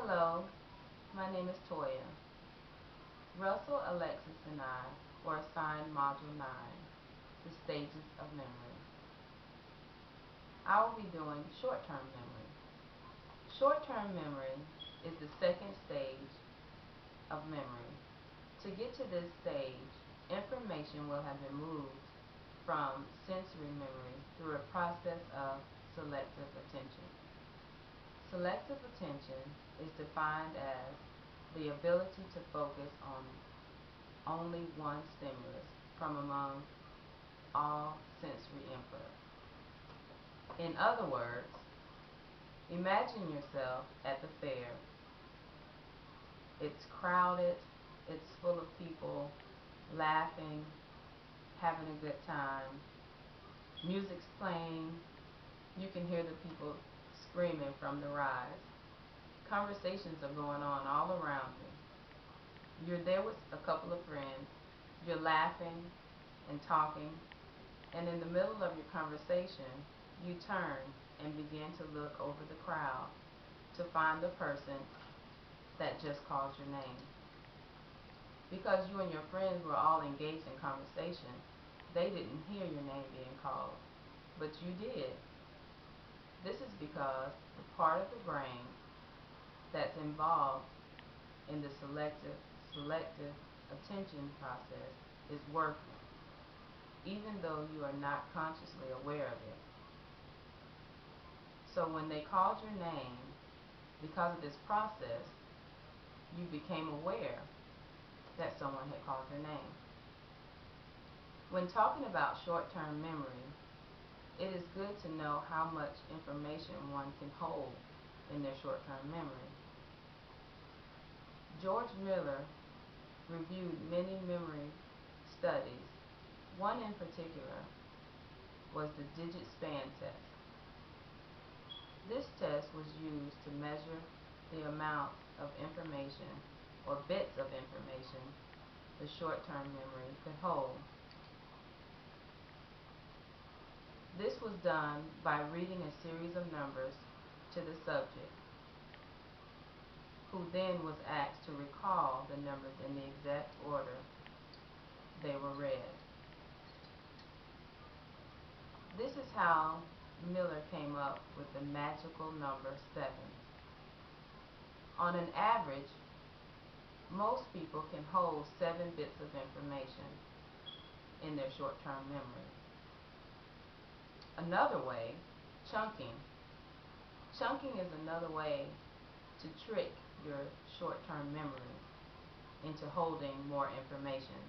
Hello, my name is Toya. Russell, Alexis, and I were assigned Module 9, the stages of memory. I will be doing short-term memory. Short-term memory is the second stage of memory. To get to this stage, information will have been moved from sensory memory through a process of selective attention. Selective attention is defined as the ability to focus on only one stimulus from among all sensory input. In other words, imagine yourself at the fair. It's crowded, it's full of people laughing, having a good time, music's playing, you can hear the people screaming from the rides. Conversations are going on all around you. You're there with a couple of friends, you're laughing and talking, and in the middle of your conversation, you turn and begin to look over the crowd to find the person that just called your name. Because you and your friends were all engaged in conversation, they didn't hear your name being called, but you did. This is because the part of the brain that's involved in the selective attention process is working, even though you are not consciously aware of it. So when they called your name, because of this process, you became aware that someone had called your name. When talking about short-term memory, it is good to know how much information one can hold in their short-term memory. George Miller reviewed many memory studies. One in particular was the digit span test. This test was used to measure the amount of information or bits of information the short-term memory could hold. This was done by reading a series of numbers to the subject, who then was asked to recall the numbers in the exact order they were read. This is how Miller came up with the magical number 7. On an average, most people can hold 7 bits of information in their short-term memory. Another way, chunking. Chunking is another way to trick your short-term memory into holding more information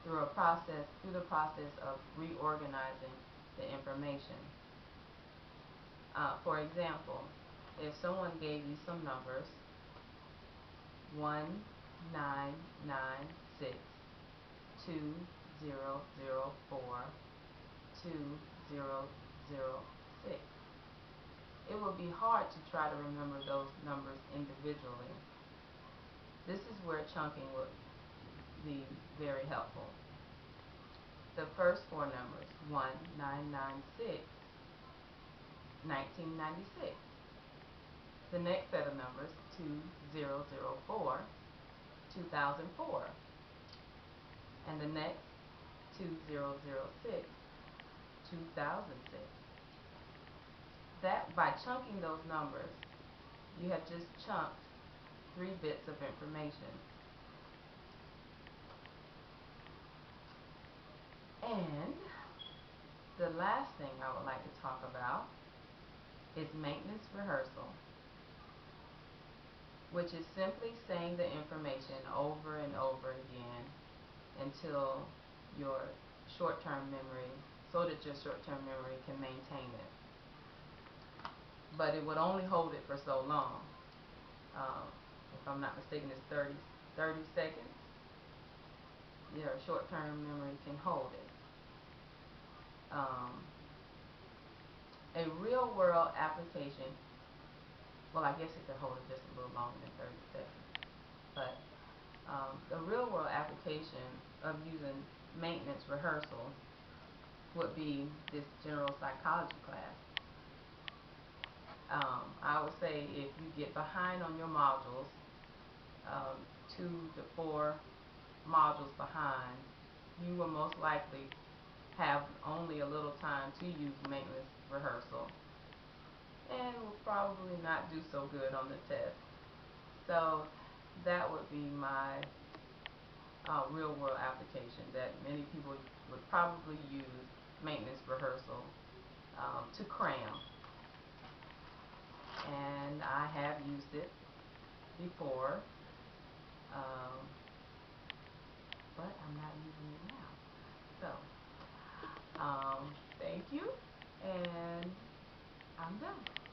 through the process of reorganizing the information. For example, if someone gave you some numbers, 1996, 2004, 2006. It would be hard to try to remember those numbers individually. This is where chunking would be very helpful. The first 4 numbers, 1996, 1996. The next set of numbers, 2004, 2004. And the next, 2006, 2006. That by chunking those numbers, you have just chunked 3 bits of information. And the last thing I would like to talk about is maintenance rehearsal, which is simply saying the information over and over again until your short-term memory, so that your short-term memory can maintain it. But it would only hold it for so long. If I'm not mistaken, it's 30 seconds. Your short-term memory can hold it. A real-world application, well, I guess it could hold it just a little longer than 30 seconds. But the real-world application of using maintenance rehearsal would be this general psychology class. I would say if you get behind on your modules, 2 to 4 modules behind, you will most likely have only a little time to use maintenance rehearsal and will probably not do so good on the test. So that would be my real world application, that many people would probably use maintenance rehearsal to cram. And I have used it before, um, but I'm not using it now. So, thank you, and I'm done.